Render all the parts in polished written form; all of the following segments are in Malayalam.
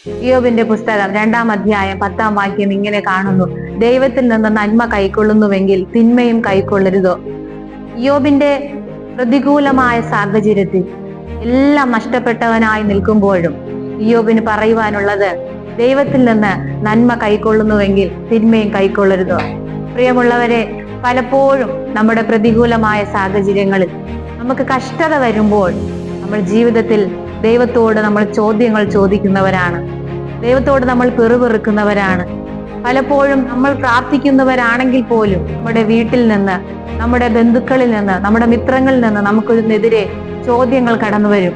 ഇയ്യോബിന്റെ പുസ്തകം 2-ാം അധ്യായം 10-ാം വാക്യം ഇങ്ങനെ കാണുന്നു: ദൈവത്തിൽ നിന്ന് നന്മ കൈക്കൊള്ളുന്നുവെങ്കിൽ തിന്മയും കൈക്കൊള്ളരുതോ. ഇയ്യോബിന്റെ പ്രതികൂലമായ സാഹചര്യത്തിൽ എല്ലാം നഷ്ടപ്പെട്ടവനായി നിൽക്കുമ്പോഴും ഇയ്യോബിന് പറയുവാനുള്ളത്, ദൈവത്തിൽ നിന്ന് നന്മ കൈക്കൊള്ളുന്നുവെങ്കിൽ തിന്മയും കൈക്കൊള്ളരുതോ. പ്രിയമുള്ളവരെ, പലപ്പോഴും നമ്മുടെ പ്രതികൂലമായ സാഹചര്യങ്ങളിൽ നമുക്ക് കഷ്ടത വരുമ്പോൾ നമ്മൾ ജീവിതത്തിൽ ദൈവത്തോട് നമ്മൾ ചോദ്യങ്ങൾ ചോദിക്കുന്നവരാണ്, ദൈവത്തോട് നമ്മൾ പിറുപിറുക്കുന്നവരാണ്. പലപ്പോഴും നമ്മൾ പ്രാർത്ഥിക്കുന്നവരാണെങ്കിൽ പോലും നമ്മുടെ വീട്ടിൽ നിന്ന്, നമ്മുടെ ബന്ധുക്കളിൽ നിന്ന്, നമ്മുടെ മിത്രങ്ങളിൽ നിന്ന് നമുക്കൊതിനെതിരെ ചോദ്യങ്ങൾ കടന്നു വരും.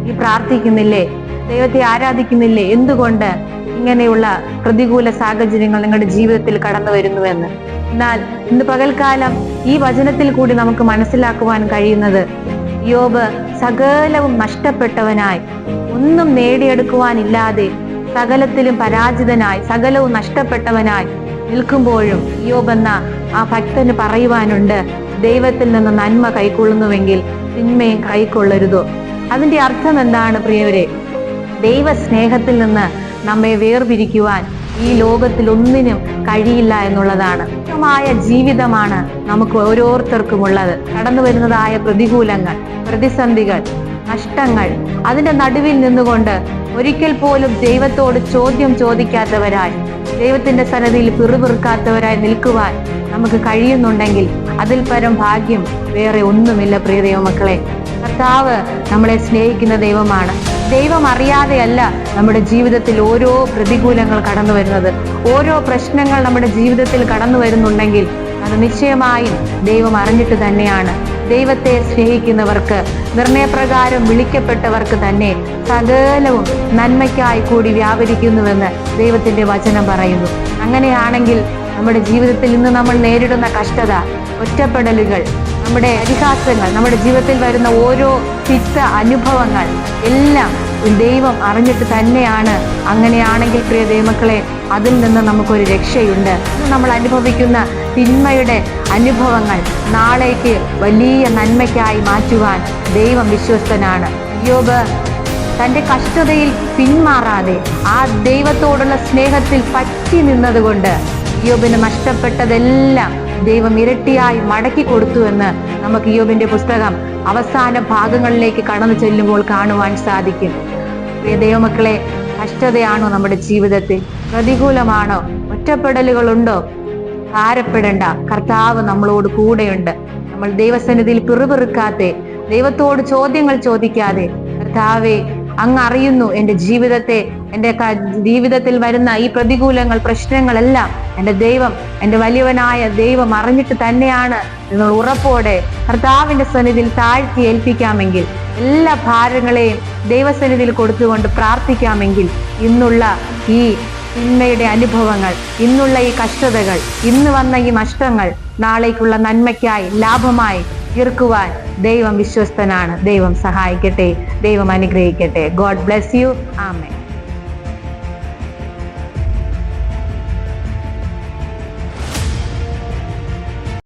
ഈ പ്രാർത്ഥിക്കുന്നില്ലേ, ദൈവത്തെ ആരാധിക്കുന്നില്ലേ, എന്തുകൊണ്ട് ഇങ്ങനെയുള്ള പ്രതികൂല സാഹചര്യങ്ങൾ നിങ്ങളുടെ ജീവിതത്തിൽ കടന്നു വരുന്നുവെന്ന്. എന്നാൽ ഇന്ന് പകൽക്കാലം ഈ വചനത്തിൽ കൂടി നമുക്ക് മനസ്സിലാക്കുവാൻ കഴിയുന്നത്, ഇയ്യോബ് സകലവും നഷ്ടപ്പെട്ടവനായി, ഒന്നും നേടിയെടുക്കുവാനില്ലാതെ സകലത്തിലും പരാജിതനായി, സകലവും നഷ്ടപ്പെട്ടവനായി നിൽക്കുമ്പോഴും ഇയ്യോബ് എന്ന ആ ഭക്തന് പറയുവാനുണ്ട്, ദൈവത്തിൽ നിന്ന് നന്മ കൈക്കൊള്ളുന്നുവെങ്കിൽ തിന്മയും കൈക്കൊള്ളരുതോ. അതിന്റെ അർത്ഥം എന്താണ് പ്രിയവരെ? ദൈവ സ്നേഹത്തിൽ നിന്ന് നമ്മെ വേർപിരിക്കുവാൻ ഈ ലോകത്തിൽ ഒന്നിനും കഴിയില്ല എന്നുള്ളതാണ്. ജീവിതമാണ് നമുക്ക് ഓരോരുത്തർക്കും ഉള്ളത്. കടന്നു വരുന്നതായ പ്രതികൂലങ്ങൾ, പ്രതിസന്ധികൾ, നഷ്ടങ്ങൾ, അതിന്റെ നടുവിൽ നിന്നുകൊണ്ട് ഒരിക്കൽ പോലും ദൈവത്തോട് ചോദ്യം ചോദിക്കാത്തവരായി, ദൈവത്തിന്റെ സന്നിധിയിൽ പിറുപിറുക്കാത്തവരായി നിൽക്കുവാൻ നമുക്ക് കഴിയുന്നുണ്ടെങ്കിൽ അതിൽ പരം ഭാഗ്യം വേറെ ഒന്നുമില്ല. പ്രിയ ദൈവമക്കളെ, കർത്താവ് നമ്മളെ സ്നേഹിക്കുന്ന ദൈവമാണ്. ദൈവം അറിയാതെയല്ല നമ്മുടെ ജീവിതത്തിൽ ഓരോ പ്രതികൂലങ്ങൾ കടന്നു വരുന്നത്. ഓരോ പ്രശ്നങ്ങൾ നമ്മുടെ ജീവിതത്തിൽ കടന്നു വരുന്നുണ്ടെങ്കിൽ അത് നിശ്ചയമായും ദൈവം അറിഞ്ഞിട്ട് തന്നെയാണ്. ദൈവത്തെ സ്നേഹിക്കുന്നവർക്ക്, നിർണയപ്രകാരം വിളിക്കപ്പെട്ടവർക്ക് തന്നെ സകലവും നന്മയ്ക്കായി കൂടി വ്യാപരിക്കുന്നുവെന്ന് ദൈവത്തിന്റെ വചനം പറയുന്നു. അങ്ങനെയാണെങ്കിൽ നമ്മുടെ ജീവിതത്തിൽ ഇന്ന് നമ്മൾ നേരിടുന്ന കഷ്ടത, ഒറ്റപ്പെടലുകൾ, നമ്മുടെ പരിഹാസങ്ങൾ, നമ്മുടെ ജീവിതത്തിൽ വരുന്ന ഓരോ തിക്ത അനുഭവങ്ങൾ എല്ലാം ദൈവം അറിഞ്ഞിട്ട് തന്നെയാണ്. അങ്ങനെയാണെങ്കിൽ പ്രിയ ദൈവമക്കളെ, അതിൽ നിന്ന് നമുക്കൊരു രക്ഷയുണ്ട്. നമ്മൾ അനുഭവിക്കുന്ന തിന്മയുടെ അനുഭവങ്ങൾ നാളേക്ക് വലിയ നന്മയ്ക്കായി മാറ്റുവാൻ ദൈവം വിശ്വസ്തനാണ്. ഇയ്യോബ് തൻ്റെ കഷ്ടതയിൽ പിന്മാറാതെ ആ ദൈവത്തോടുള്ള സ്നേഹത്തിൽ പറ്റി നിന്നതുകൊണ്ട് ഇയ്യോബിന് നഷ്ടപ്പെട്ടതെല്ലാം ദൈവം ഇരട്ടിയായി മടക്കി കൊടുത്തുവെന്ന് നമുക്ക് ഇയ്യോബിന്റെ പുസ്തകം അവസാന ഭാഗങ്ങളിലേക്ക് കടന്നു ചെല്ലുമ്പോൾ കാണുവാൻ സാധിക്കും. പ്രിയ ദൈവമക്കളെ, കഷ്ടതയാണോ നമ്മുടെ ജീവിതത്തിൽ? പ്രതികൂലമാണോ? ഒറ്റപ്പെടലുകളുണ്ടോ? ഭാരപ്പെടേണ്ട, കർത്താവ് നമ്മളോട് കൂടെയുണ്ട്. നമ്മൾ ദൈവസന്നിധിയിൽ പിറുപിറുക്കാതെ, ദൈവത്തോട് ചോദ്യങ്ങൾ ചോദിക്കാതെ, കർത്താവേ, അങ്ങ് അറിയുന്നു എൻ്റെ ജീവിതത്തെ, എൻ്റെ ജീവിതത്തിൽ വരുന്ന ഈ പ്രതികൂലങ്ങൾ, പ്രശ്നങ്ങളെല്ലാം എൻ്റെ ദൈവം, എൻ്റെ വലിയവനായ ദൈവം അറിഞ്ഞിട്ട് തന്നെയാണ് നിങ്ങൾ ഉറപ്പോടെ കർത്താവിന്റെ സന്നിധിയിൽ താഴ്ത്തി ഏൽപ്പിക്കാമെങ്കിൽ, എല്ലാ ഭാരങ്ങളെയും ദൈവസന്നിധിയിൽ കൊടുത്തുകൊണ്ട് പ്രാർത്ഥിക്കാമെങ്കിൽ, ഇന്നുള്ള ഈ തിന്മയുടെ അനുഭവങ്ങൾ, ഇന്നുള്ള ഈ കഷ്ടതകൾ, ഇന്ന് വന്ന ഈ നഷ്ടങ്ങൾ നാളേക്കുള്ള നന്മയ്ക്കായി, ലാഭമായി തീർക്കുവാൻ ദൈവം വിശ്വസ്തനാണ്. ദൈവം സഹായിക്കട്ടെ, ദൈവം അനുഗ്രഹിക്കട്ടെ. God bless you. ആമേൻ.